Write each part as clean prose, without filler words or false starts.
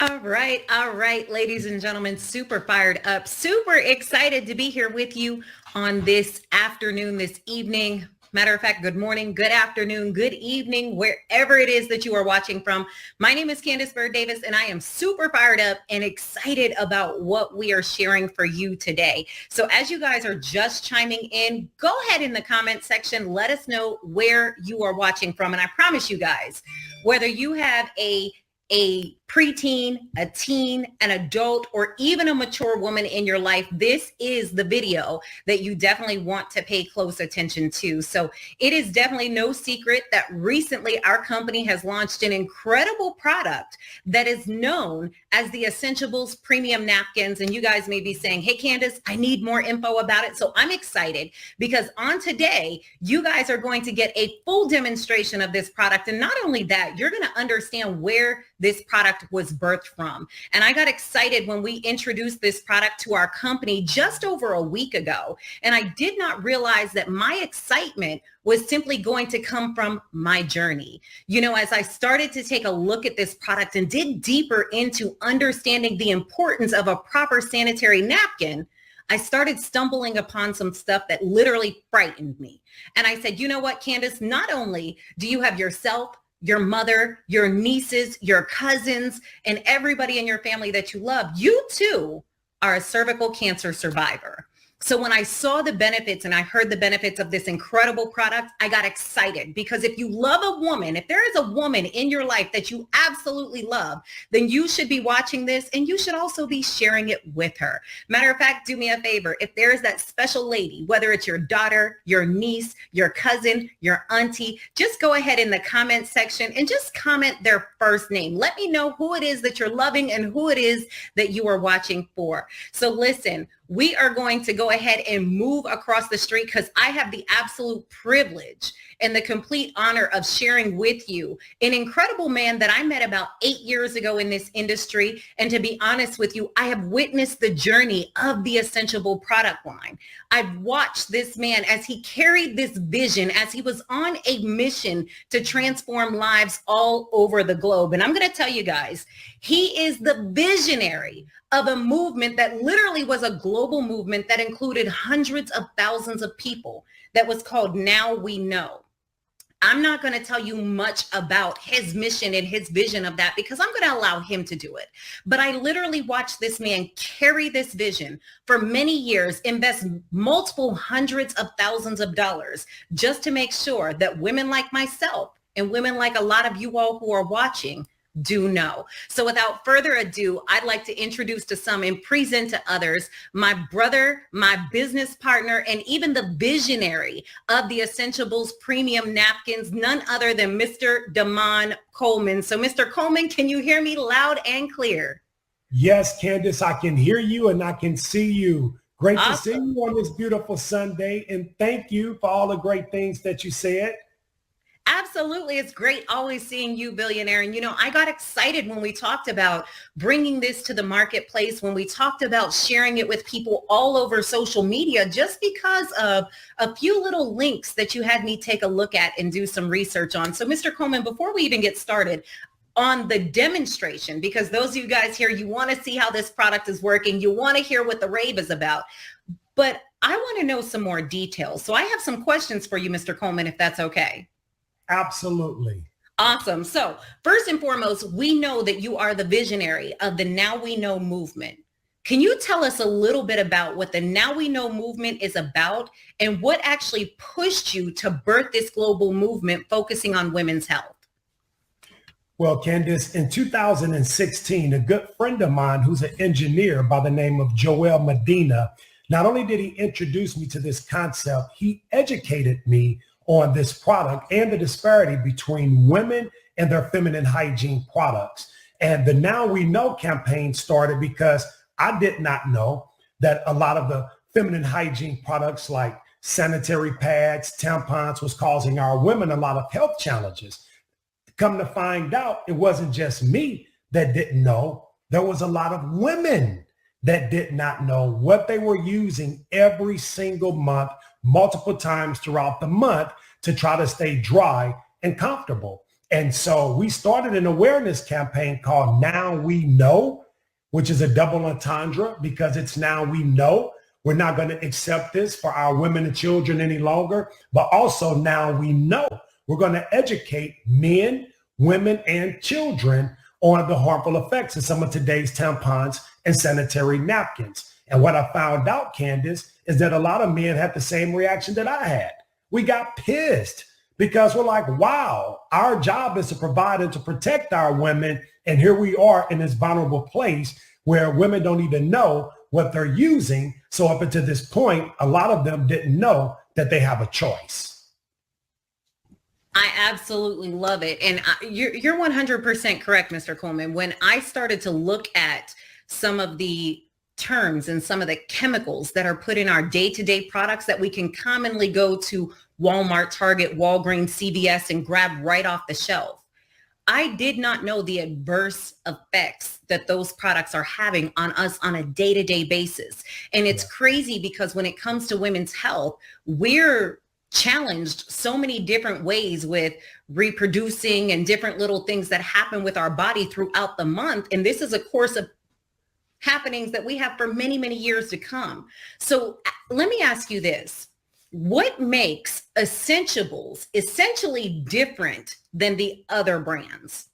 All right, ladies and gentlemen, super fired up, super excited to be here with you on this afternoon, this evening. Matter of fact, good morning, good afternoon, good evening, wherever it is that you are watching from. My name is Candace Bird Davis, and I am super fired up and excited about what we are sharing for you today. So as you guys are just chiming in, go ahead in the comment section, let us know where you are watching from. And I promise you guys, whether you have a preteen, a teen, an adult, or even a mature woman in your life, this is the video that you definitely want to pay close attention to. So it is definitely no secret that recently our company has launched an incredible product that is known as the Essentiables Premium Napkins. And you guys may be saying, hey, Candace, I need more info about it. So I'm excited because on today, you guys are going to get a full demonstration of this product. And not only that, you're going to understand where this product was birthed from. And I got excited when we introduced this product to our company just over a week ago. And I did not realize that my excitement was simply going to come from my journey. You know, as I started to take a look at this product and dig deeper into understanding the importance of a proper sanitary napkin, I started stumbling upon some stuff that literally frightened me. And I said, you know what, Candace, not only do you have yourself, your mother, your nieces, your cousins, and everybody in your family that you love, you too are a cervical cancer survivor. So when I saw the benefits and I heard the benefits of this incredible product, I got excited because if you love a woman, if there is a woman in your life that you absolutely love, then you should be watching this and you should also be sharing it with her. Matter of fact, do me a favor. If there is that special lady, whether it's your daughter, your niece, your cousin, your auntie, just go ahead in the comment section and just comment their first name. Let me know who it is that you're loving and who it is that you are watching for. So listen, we are going to go ahead and move across the street because I have the absolute privilege and the complete honor of sharing with you an incredible man that I met about 8 years ago in this industry. And to be honest with you, I have witnessed the journey of the Essentiable product line. I've watched this man as he carried this vision, as he was on a mission to transform lives all over the globe. And I'm going to tell you guys, he is the visionary of a movement that literally was a global movement that included hundreds of thousands of people that was called Now We Know. I'm not going to tell you much about his mission and his vision of that because I'm going to allow him to do it. But I literally watched this man carry this vision for many years, invest multiple hundreds of thousands of dollars just to make sure that women like myself and women like a lot of you all who are watching do know. So without further ado, I'd like to introduce to some and present to others my brother, my business partner, and even the visionary of the Essentiables Premium Napkins, none other than Mr. Damon Coleman. So Mr. Coleman, can you hear me loud and clear? Yes, Candace, I can hear you and I can see you. Great to see Awesome. you on this beautiful Sunday. And thank you for all the great things that you said. Absolutely. It's great always seeing you, billionaire. And, you know, I got excited when we talked about bringing this to the marketplace, when we talked about sharing it with people all over social media, just because of a few little links that you had me take a look at and do some research on. So, Mr. Coleman, before we even get started on the demonstration, because those of you guys here, you want to see how this product is working. You want to hear what the rave is about. But I want to know some more details. So I have some questions for you, Mr. Coleman, if that's okay. Absolutely. Awesome. So first and foremost, we know that you are the visionary of the Now We Know movement. Can you tell us a little bit about what the Now We Know movement is about and what actually pushed you to birth this global movement focusing on women's health? Well, Candace, in 2016, a good friend of mine who's an engineer by the name of Joel Medina, not only did he introduce me to this concept, he educated me on this product and the disparity between women and their feminine hygiene products. And the Now We Know campaign started because I did not know that a lot of the feminine hygiene products like sanitary pads, tampons was causing our women a lot of health challenges. Come to find out, it wasn't just me that didn't know. There was a lot of women that did not know what they were using every single month, multiple times throughout the month to try to stay dry and comfortable. And so we started an awareness campaign called Now We Know, which is a double entendre because it's now we know. We're not going to accept this for our women and children any longer, but also now we know. We're going to educate men, women, and children on the harmful effects of some of today's tampons and sanitary napkins. And what I found out, Candace, is that a lot of men had the same reaction that I had. We got pissed because we're like, wow, our job is to provide and to protect our women. And here we are in this vulnerable place where women don't even know what they're using. So up until this point, a lot of them didn't know that they have a choice. I absolutely love it. And you're 100% correct, Mr. Coleman. When I started to look at some of the terms and some of the chemicals that are put in our day-to-day products that we can commonly go to Walmart, Target, Walgreens, CVS and grab right off the shelf, I did not know the adverse effects that those products are having on us on a day-to-day basis. And it's crazy because when it comes to women's health, we're challenged so many different ways with reproducing and different little things that happen with our body throughout the month. And this is a course of happenings that we have for many, many years to come. So let me ask you this. What makes Essentiables essentially different than the other brands?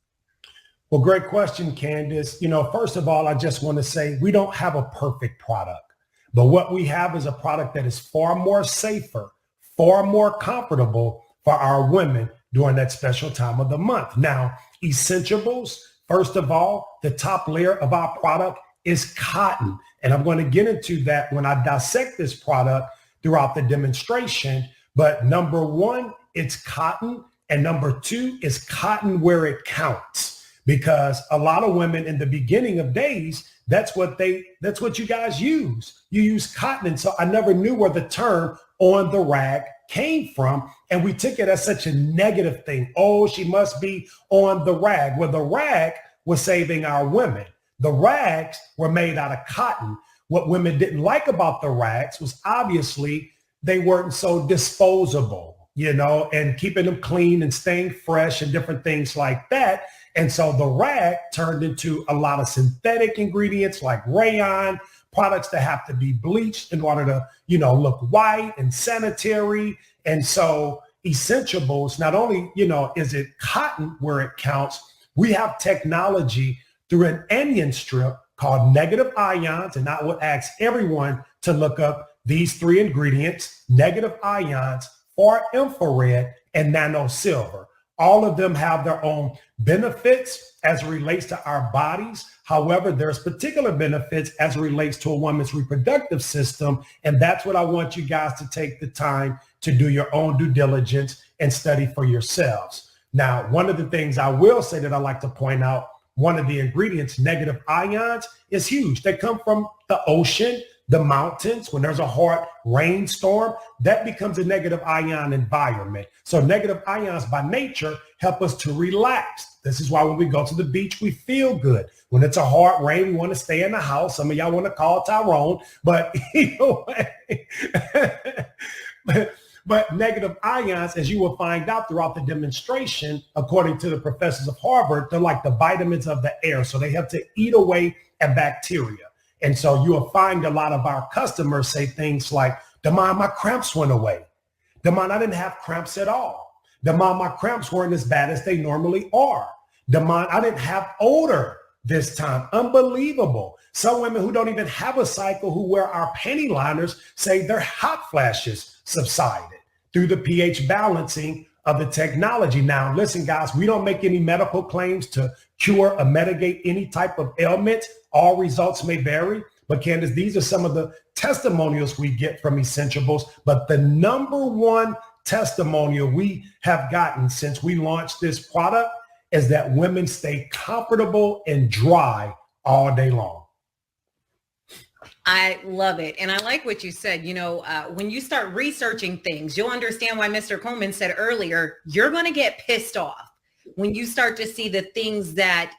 Well, great question, Candace. First of all, I just want to say we don't have a perfect product, but what we have is a product that is far more safer, far more comfortable for our women during that special time of the month. Now, Essentiables, first of all, the top layer of our product is cotton. And I'm going to get into that when I dissect this product throughout the demonstration. But number one, it's cotton. And number two is cotton where it counts. Because a lot of women in the beginning of days, that's what you guys use. You use cotton. And so I never knew where the term on the rag came from. And we took it as such a negative thing. Oh, she must be on the rag. Well, the rag was saving our women. The rags were made out of cotton. What women didn't like about the rags was obviously they weren't so disposable, and keeping them clean and staying fresh and different things like that. And so the rag turned into a lot of synthetic ingredients like rayon, products that have to be bleached in order to, look white and sanitary. And so Essentiables, not only, is it cotton where it counts, we have technology through an onion strip called negative ions. And I would ask everyone to look up these three ingredients: negative ions, far infrared, and nano silver. All of them have their own benefits as it relates to our bodies. However, there's particular benefits as it relates to a woman's reproductive system. And that's what I want you guys to take the time to do your own due diligence and study for yourselves. Now, one of the things I will say that I like to point out, one of the ingredients, negative ions, is huge. They come from the ocean, the mountains. When there's a hard rainstorm, that becomes a negative ion environment. So negative ions by nature help us to relax. This is why when we go to the beach, we feel good. When it's a hard rain, we want to stay in the house. Some of y'all want to call Tyrone, but But negative ions, as you will find out throughout the demonstration, according to the professors of Harvard, they're like the vitamins of the air. So they help to eat away at bacteria. And so you will find a lot of our customers say things like, Damon, my cramps went away. Damon, I didn't have cramps at all. Damon, my cramps weren't as bad as they normally are. Damon, I didn't have odor this time. Unbelievable. Some women who don't even have a cycle who wear our panty liners say their hot flashes subsided through the pH balancing of the technology. Now, listen, guys, we don't make any medical claims to cure or mitigate any type of ailment. All results may vary. But Candace, these are some of the testimonials we get from Essentiables. But the number one testimonial we have gotten since we launched this product is that women stay comfortable and dry all day long. I love it. And I like what you said. When you start researching things, you'll understand why Mr. Coleman said earlier, you're going to get pissed off when you start to see the things that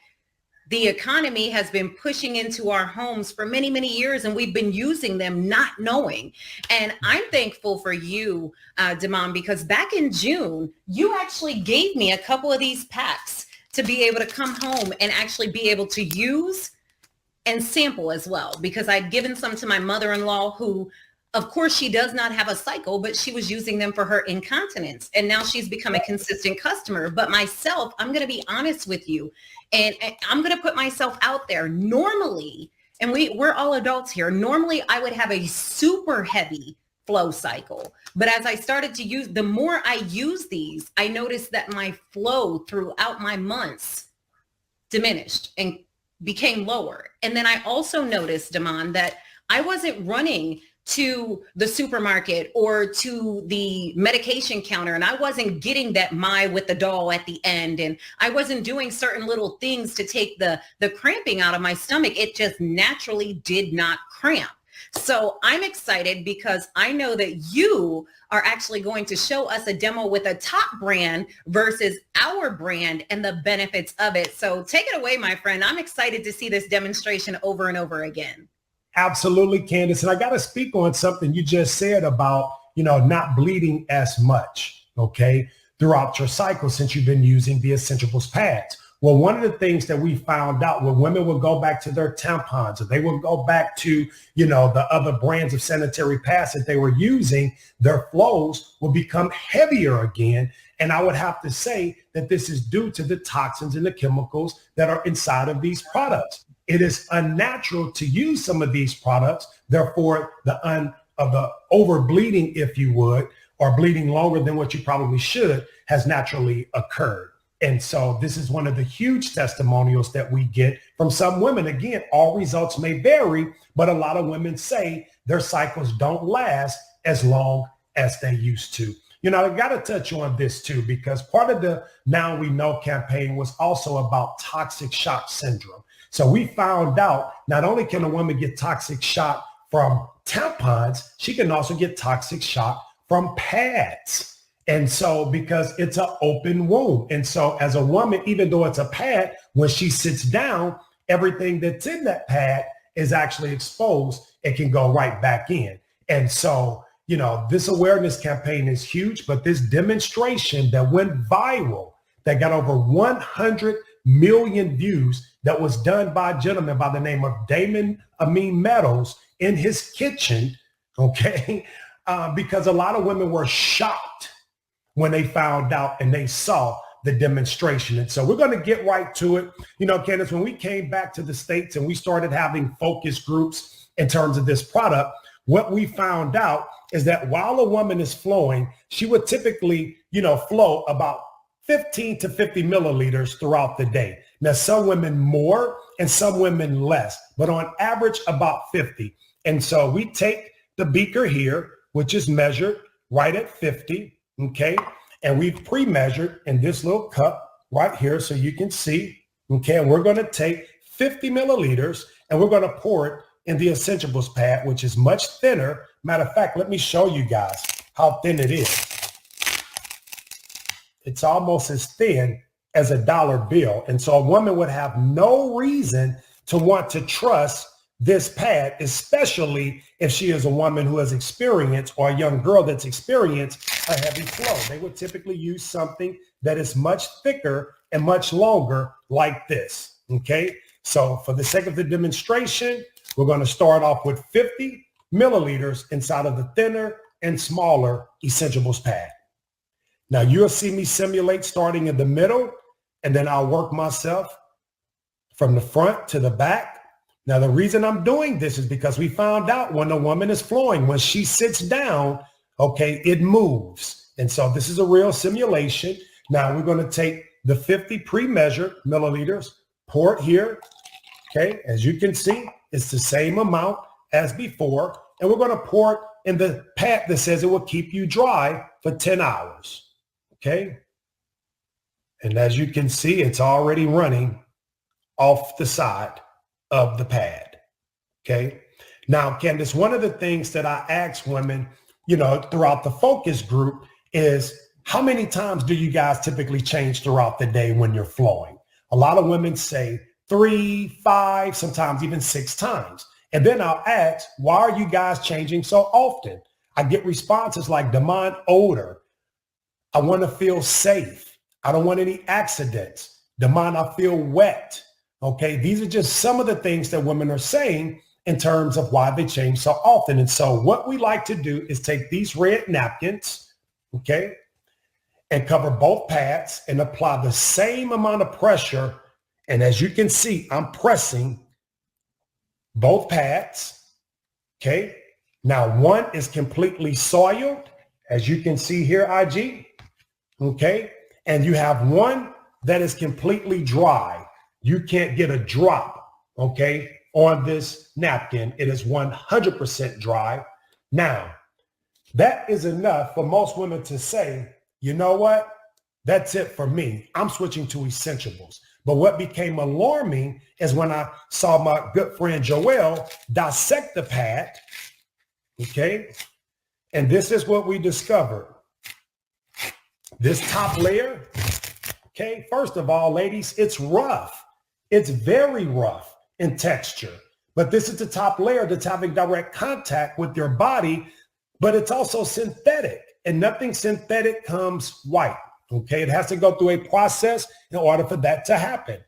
the economy has been pushing into our homes for many, many years, and we've been using them not knowing. And I'm thankful for you, Damon, because back in June, you actually gave me a couple of these packs to be able to come home and actually be able to use and sample as well, because I'd given some to my mother-in-law who, of course, she does not have a cycle, but she was using them for her incontinence. And now she's become a consistent customer. But myself, I'm going to be honest with you, and I'm going to put myself out there. Normally, and we're all adults here, normally I would have a super heavy flow cycle. But as I started to use, the more I use these, I noticed that my flow throughout my months diminished and became lower. And then I also noticed, Damon, that I wasn't running to the supermarket or to the medication counter, and I wasn't getting that My with the doll at the end, and I wasn't doing certain little things to take the cramping out of my stomach. It just naturally did not cramp. So I'm excited because I know that you are actually going to show us a demo with a top brand versus our brand and the benefits of it. So take it away, my friend. I'm excited to see this demonstration over and over again. Absolutely, Candace. And I got to speak on something you just said about, not bleeding as much, okay, throughout your cycle since you've been using the Essentiables pads. Well, one of the things that we found out when women would go back to their tampons, or they would go back to, the other brands of sanitary pads that they were using, their flows will become heavier again. And I would have to say that this is due to the toxins and the chemicals that are inside of these products. It is unnatural to use some of these products. Therefore, the over bleeding, if you would, or bleeding longer than what you probably should, has naturally occurred. And so this is one of the huge testimonials that we get from some women. Again, all results may vary, but a lot of women say their cycles don't last as long as they used to. I got to touch on this too, because part of the Now We Know campaign was also about toxic shock syndrome. So we found out not only can a woman get toxic shock from tampons, she can also get toxic shock from pads. And so because it's an open wound. And so as a woman, even though it's a pad, when she sits down, everything that's in that pad is actually exposed. It can go right back in. And so, this awareness campaign is huge, but this demonstration that went viral, that got over 100 million views, that was done by a gentleman by the name of Damon Amin Meadows in his kitchen, okay? Because a lot of women were shocked when they found out and they saw the demonstration. And so we're going to get right to it. Candace, when we came back to the States and we started having focus groups in terms of this product, what we found out is that while a woman is flowing, she would typically, flow about 15 to 50 milliliters throughout the day. Now, some women more and some women less, but on average about 50. And so we take the beaker here, which is measured right at 50. Okay. And we've pre-measured in this little cup right here so you can see. Okay. And we're going to take 50 milliliters and we're going to pour it in the Essentiables pad, which is much thinner. Matter of fact, let me show you guys how thin it is. It's almost as thin as a dollar bill. And so a woman would have no reason to want to trust this pad, especially if she is a woman who has experienced, or a young girl that's experienced a heavy flow. They would typically use something that is much thicker and much longer like this. Okay. So for the sake of the demonstration, we're going to start off with 50 milliliters inside of the thinner and smaller Essentiables pad. Now you'll see me simulate starting in the middle, and then I'll work myself from the front to the back. Now, the reason I'm doing this is because we found out when a woman is flowing, when she sits down, okay, it moves. And so this is a real simulation. Now we're going to take the 50 pre-measured milliliters, pour it here. Okay, as you can see, it's the same amount as before. And we're going to pour it in the pad that says it will keep you dry for 10 hours. Okay. And as you can see, it's already running off the side of the pad. Okay. Now, Candace, one of the things that I ask women, throughout the focus group is, how many times do you guys typically change throughout the day when you're flowing? A lot of women say 3, 5, sometimes even 6 times. And then I'll ask, why are you guys changing so often? I get responses like, Damon, odor. I want to feel safe. I don't want any accidents. Damon, I feel wet. Okay, these are just some of the things that women are saying in terms of why they change so often. And so what we like to do is take these red napkins, okay, and cover both pads and apply the same amount of pressure. And as you can see, I'm pressing both pads, okay? Now one is completely soiled, as you can see here, IG, okay? And you have one that is completely dry. You can't get a drop, okay, on this napkin. It is 100% dry. Now, that is enough for most women to say, you know what? That's it for me. I'm switching to Essentiables. But what became alarming is when I saw my good friend Joelle dissect the pad, okay? And this is what we discovered. This top layer, okay, first of all, ladies, it's rough. It's very rough in texture. But this is the top layer that's having direct contact with your body, but it's also synthetic. And nothing synthetic comes white. Okay, it has to go through a process in order for that to happen.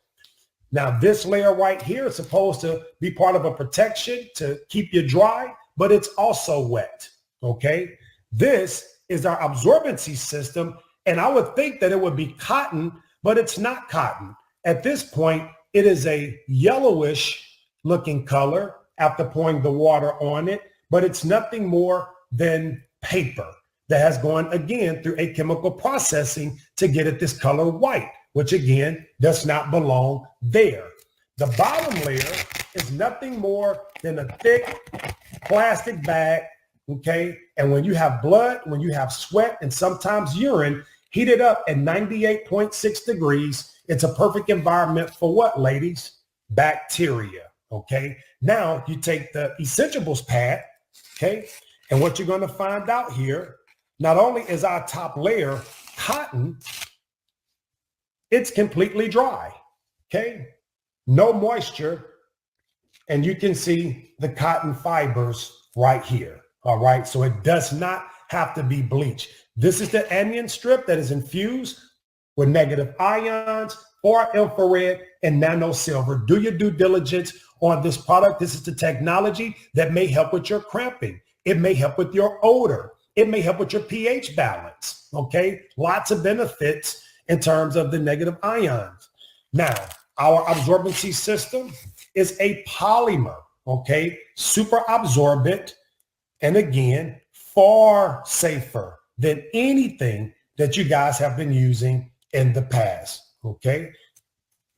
Now, this layer right here is supposed to be part of a protection to keep you dry, but it's also wet. Okay, this is our absorbency system. And I would think that it would be cotton, but it's not cotton. At this point, it is a yellowish looking color after pouring the water on it, but it's nothing more than paper that has gone again through a chemical processing to get it this color white, which again does not belong there. The bottom layer is nothing more than a thick plastic bag, okay? And when you have blood, when you have sweat, and sometimes urine, heat it up at 98.6 degrees. It's a perfect environment for what, ladies? Bacteria, okay? Now you take the Essentiables pad, okay? And what you're gonna find out here, not only is our top layer cotton, it's completely dry, okay? No moisture, and you can see the cotton fibers right here, all right? So it does not have to be bleached. This is the anion strip that is infused with negative ions, far infrared, and nano silver. Do your due diligence on this product. This is the technology that may help with your cramping. It may help with your odor. It may help with your pH balance, okay? Lots of benefits in terms of the negative ions. Now, our absorbency system is a polymer, okay? Super absorbent, and again, far safer than anything that you guys have been using in the past, okay?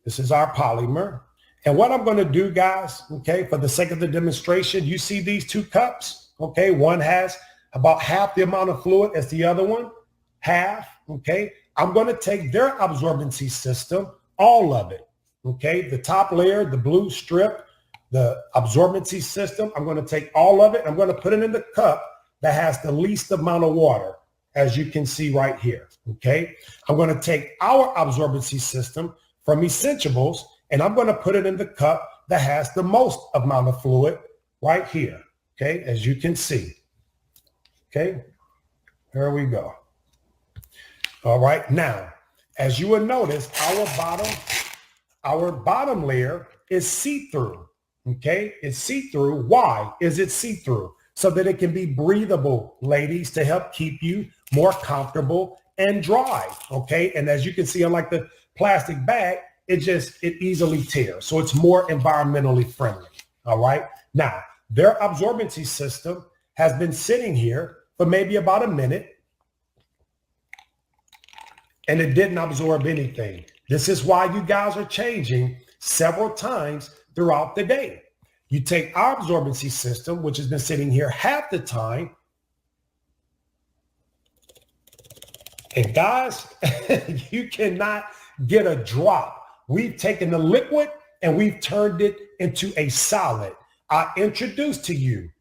This is our polymer. And what I'm gonna do, guys, okay, for the sake of the demonstration, you see these two cups, okay? One has about half the amount of fluid as the other one, half, okay? I'm going to take their absorbency system, all of it, okay? The top layer, the blue strip, the absorbency system, I'm going to take all of it. I'm going to put it in the cup that has the least amount of water, as you can see right here, okay? I'm going to take our absorbency system from Essentiables, and I'm going to put it in the cup that has the most amount of fluid right here, okay? As you can see. Okay, here we go. All right, now, as you will notice, our bottom layer is see-through, okay? It's see-through. Why is it see-through? So that it can be breathable, ladies, to help keep you more comfortable and dry, okay? And as you can see, unlike the plastic bag, it easily tears. So it's more environmentally friendly, all right? Now, their absorbency system has been sitting here for maybe about a minute, and it didn't absorb anything. This is why you guys are changing several times throughout the day. You take our absorbency system, which has been sitting here half the time, and guys, you cannot get a drop. We've taken the liquid and we've turned it into a solid. I introduced to you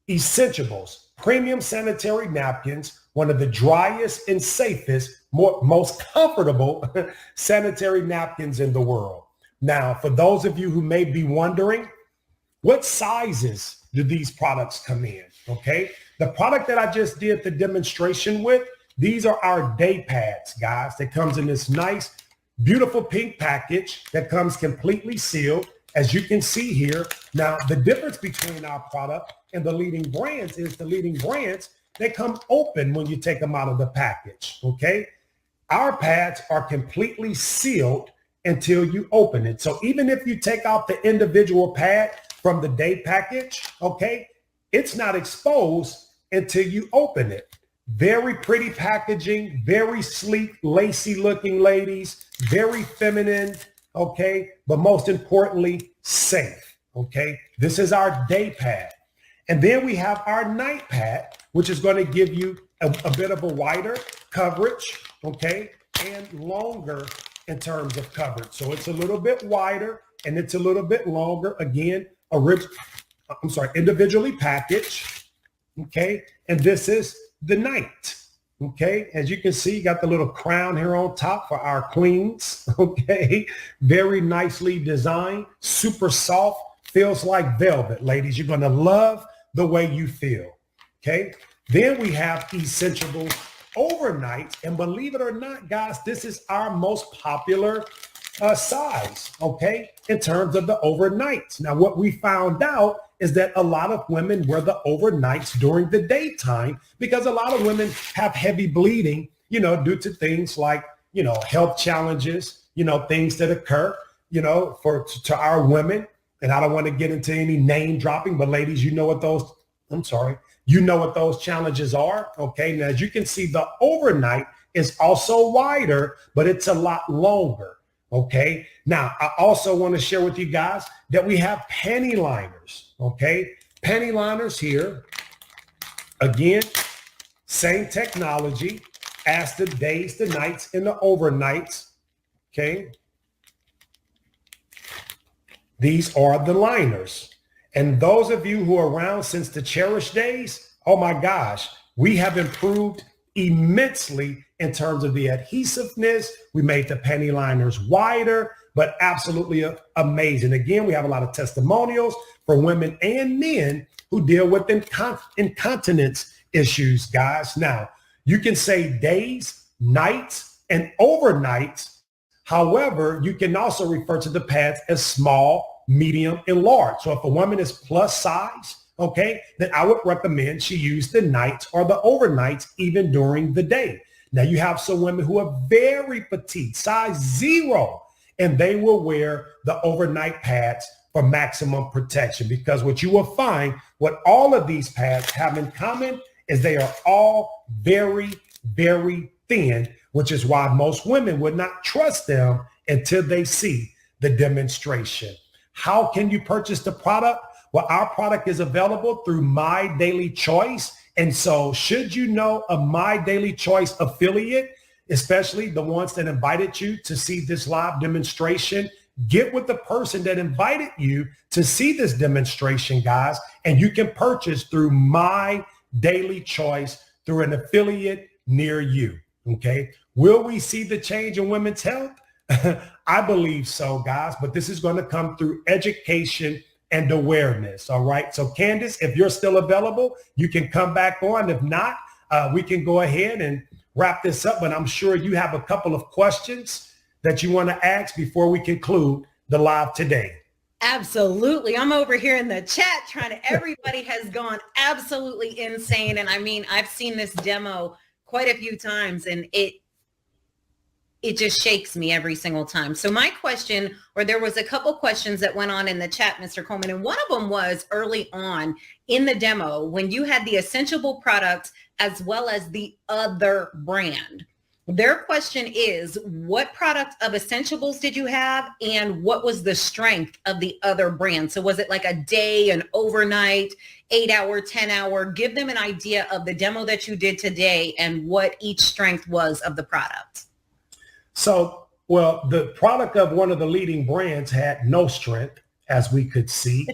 Essentiables premium sanitary napkins, one of the driest and safest, most comfortable sanitary napkins in the world. Now, for those of you who may be wondering, what sizes do these products come in? Okay. The product that I just did the demonstration with, these are our day pads, guys, that comes in this nice, beautiful pink package that comes completely sealed, as you can see here. Now, the difference between our product and the leading brands is the leading brands, they come open when you take them out of the package. Okay. Our pads are completely sealed until you open it. So even if you take out the individual pad from the day package, okay, it's not exposed until you open it. Very pretty packaging, very sleek, lacy looking, ladies, very feminine, okay, but most importantly, safe, okay? This is our day pad. And then we have our night pad, which is going to give you a bit of a wider coverage, okay, and longer in terms of coverage. So it's a little bit wider and it's a little bit longer. Again, individually packaged. Okay. And this is the night. Okay. As you can see, you got the little crown here on top for our queens. Okay. Very nicely designed, super soft, feels like velvet, ladies. You're going to love the way you feel. Okay. Then we have Essentiables Overnight. And believe it or not, guys, this is our most popular size, okay, in terms of the overnights. Now, what we found out is that a lot of women wear the overnights during the daytime because a lot of women have heavy bleeding, due to things like, health challenges, things that occur, to our women. And I don't want to get into any name dropping, but ladies, you know what those challenges are. Okay. Now, as you can see, the overnight is also wider, but it's a lot longer. Okay. Now, I also want to share with you guys that we have panty liners. Okay. Panty liners here. Again, same technology as the days, the nights, and the overnights. Okay. These are the liners. And those of you who are around since the Cherish days, oh my gosh, we have improved immensely in terms of the adhesiveness. We made the panty liners wider, but absolutely amazing. Again, we have a lot of testimonials for women and men who deal with incontinence issues, guys. Now, you can say days, nights, and overnights. However, you can also refer to the pads as small, medium, and large. So if a woman is plus size, okay, then I would recommend she use the nights or the overnights even during the day. Now you have some women who are very petite, size 0, and they will wear the overnight pads for maximum protection, because what you will find, what all of these pads have in common is they are all very, very thin, which is why most women would not trust them until they see the demonstration. How can you purchase the product? Well, our product is available through My Daily Choice. And so should you know a My Daily Choice affiliate, especially the ones that invited you to see this live demonstration, get with the person that invited you to see this demonstration, guys, and you can purchase through My Daily Choice through an affiliate near you. Okay. Will we see the change in women's health? I believe so, guys, but this is going to come through education and awareness. All right. So Candace, if you're still available, you can come back on. If not, we can go ahead and wrap this up. But I'm sure you have a couple of questions that you want to ask before we conclude the live today. Absolutely. I'm over here in the chat everybody has gone absolutely insane. And I mean, I've seen this demo quite a few times and it just shakes me every single time. So my question, or there was a couple questions that went on in the chat, Mr. Coleman, and one of them was early on in the demo when you had the Essentiable product as well as the other brand. Their question is, what product of Essentiables did you have and what was the strength of the other brand? So was it like a day, an overnight, 8-hour, 10-hour? Give them an idea of the demo that you did today and what each strength was of the product. So, well, the product of one of the leading brands had no strength, as we could see,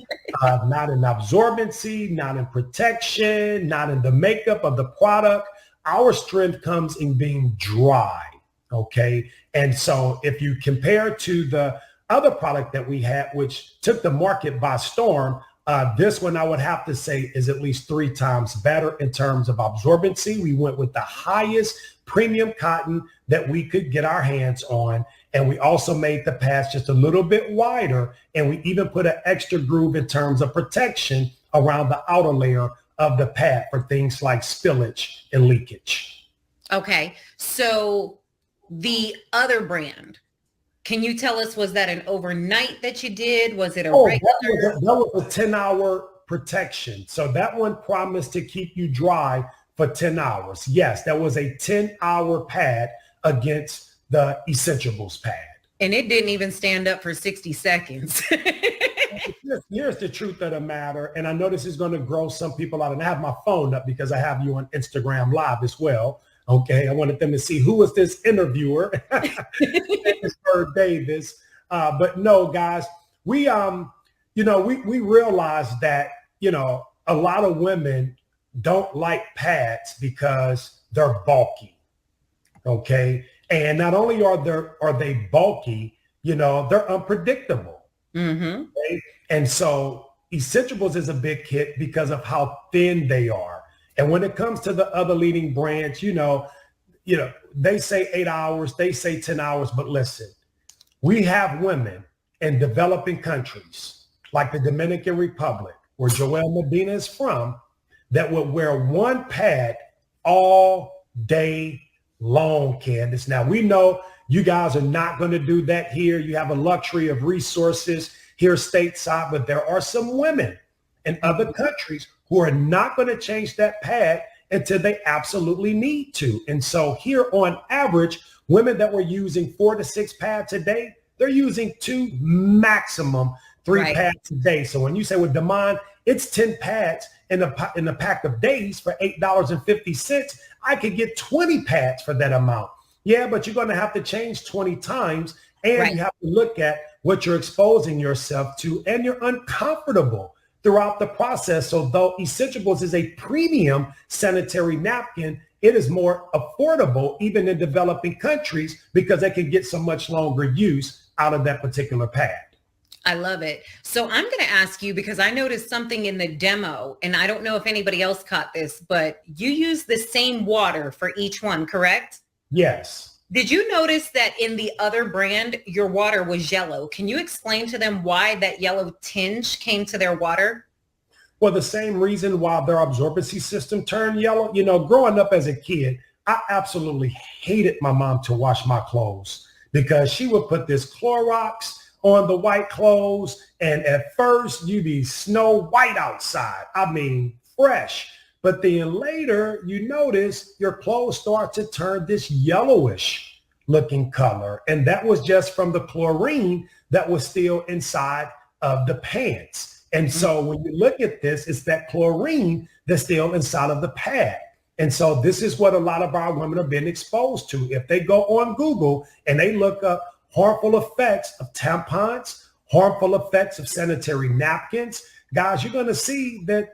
not in absorbency, not in protection, not in the makeup of the product. Our strength comes in being dry. Okay. And so if you compare to the other product that we had, which took the market by storm, this one I would have to say is at least 3 times better in terms of absorbency. We went with the highest premium cotton that we could get our hands on. And we also made the pads just a little bit wider. And we even put an extra groove in terms of protection around the outer layer of the pad for things like spillage and leakage. Okay. So the other brand, can you tell us, was that an overnight that you did? Was it a regular? That was a 10-hour protection. So that one promised to keep you dry for 10 hours. Yes, that was a 10-hour pad against the Essentiables pad. And it didn't even stand up for 60 seconds. Here's the truth of the matter. And I know this is going to grow some people out. And I have my phone up because I have you on Instagram Live as well. Okay, I wanted them to see who was this interviewer. It's Herb Davis. But no, guys, we realized that, a lot of women don't like pads because they're bulky. Okay. And not only are they bulky, they're unpredictable. Mm-hmm. Okay? And so Essentiables is a big hit because of how thin they are. And when it comes to the other leading brands, they say 8 hours, they say 10 hours, but listen, we have women in developing countries like the Dominican Republic, where Joelle Medina is from, that would wear one pad all day long, Candace. Now, we know you guys are not going to do that here. You have a luxury of resources here stateside, but there are some women in other countries who are not going to change that pad until they absolutely need to. And so here on average, women that were using 4 to 6 pads a day, they're using 2, maximum 3 pads a day. So when you say with Damon, it's 10 pads in a pack of days for $8.50, I could get 20 pads for that amount. Yeah, but you're going to have to change 20 times, and you have to look at what you're exposing yourself to, and you're uncomfortable throughout the process. So though Essentiables is a premium sanitary napkin, it is more affordable even in developing countries because they can get so much longer use out of that particular pad. I love it. So I'm going to ask you, because I noticed something in the demo, and I don't know if anybody else caught this, but you use the same water for each one, correct? Yes. Did you notice that in the other brand, your water was yellow? Can you explain to them why that yellow tinge came to their water? Well, the same reason why their absorbency system turned yellow. Growing up as a kid, I absolutely hated my mom to wash my clothes because she would put this Clorox on the white clothes. And at first you'd be snow white outside. I mean, fresh. But then later you notice your clothes start to turn this yellowish looking color. And that was just from the chlorine that was still inside of the pants. And so when you look at this, it's that chlorine that's still inside of the pad. And so this is what a lot of our women have been exposed to. If they go on Google and they look up harmful effects of tampons, harmful effects of sanitary napkins, guys, you're going to see that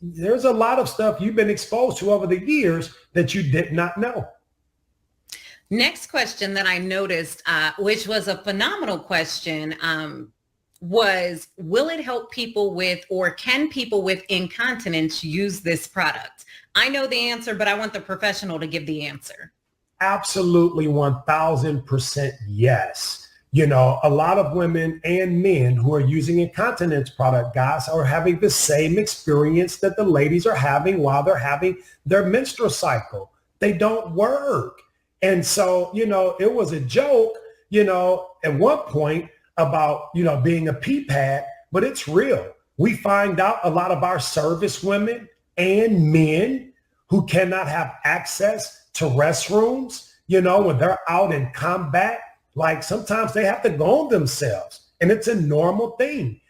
there's a lot of stuff you've been exposed to over the years that you did not know. Next question that I noticed, which was a phenomenal question, was, will it help people with, or can people with incontinence use this product? I know the answer, but I want the professional to give the answer. Absolutely, 1000% yes. A lot of women and men who are using incontinence product, guys, are having the same experience that the ladies are having while they're having their menstrual cycle. They don't work. And so, it was a joke, at one point about, being a pee pad, but it's real. We find out a lot of our service women and men who cannot have access to restrooms, when they're out in combat, like sometimes they have to go on themselves, and it's a normal thing,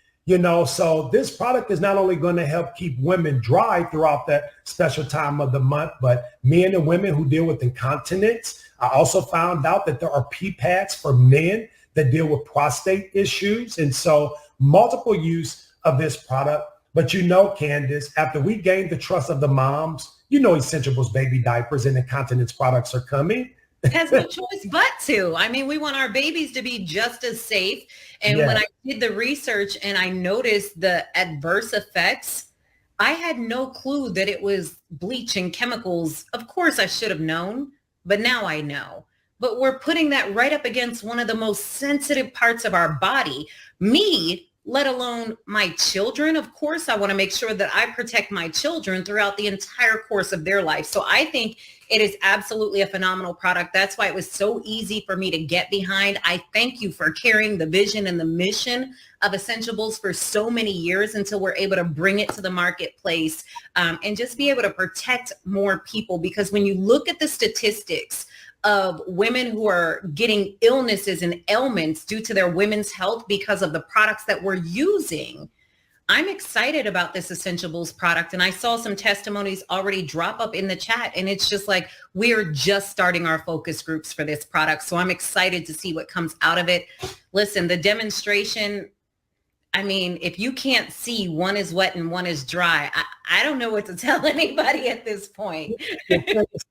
so this product is not only going to help keep women dry throughout that special time of the month, but men and women who deal with incontinence. I also found out that there are pee pads for men that deal with prostate issues. And so multiple use of this product. But Candace, after we gained the trust of the moms, Essentiables baby diapers and incontinence products are coming. has no choice but to. I mean, we want our babies to be just as safe. And when I did the research and I noticed the adverse effects, I had no clue that it was bleach and chemicals. Of course, I should have known, but now I know. But we're putting that right up against one of the most sensitive parts of our body. Me, let alone my children. Of course, I want to make sure that I protect my children throughout the entire course of their life. So I think it is absolutely a phenomenal product. That's why it was so easy for me to get behind. I thank you for carrying the vision and the mission of Essentiables for so many years until we're able to bring it to the marketplace and just be able to protect more people. Because when you look at the statistics of women who are getting illnesses and ailments due to their women's health because of the products that we're using, I'm excited about this Essentiables product. And I saw some testimonies already drop up in the chat. And it's just like, we're just starting our focus groups for this product. So I'm excited to see what comes out of it. Listen, the demonstration, I mean, if you can't see one is wet and one is dry, I don't know what to tell anybody at this point.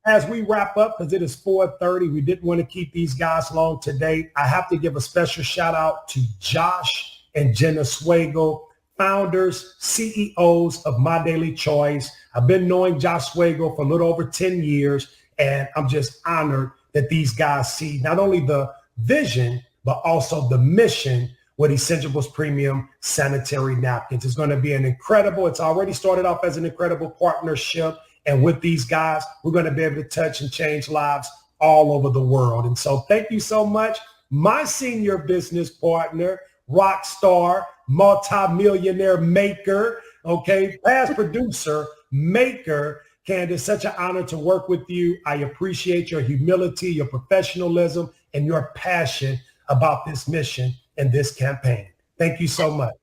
As we wrap up, because it is 4:30, we didn't want to keep these guys long today. I have to give a special shout out to Josh and Jenna Swagel, founders, CEOs of My Daily Choice. I've been knowing Josh Swagel for a little over 10 years, and I'm just honored that these guys see not only the vision, but also the mission with Essentiables Premium Sanitary Napkins. It's going to be it's already started off as an incredible partnership. And with these guys, we're going to be able to touch and change lives all over the world. And so thank you so much. My senior business partner, rock star, multi-millionaire maker, past producer, maker, Candace, such an honor to work with you. I appreciate your humility, your professionalism, and your passion about this mission and this campaign. Thank you so much.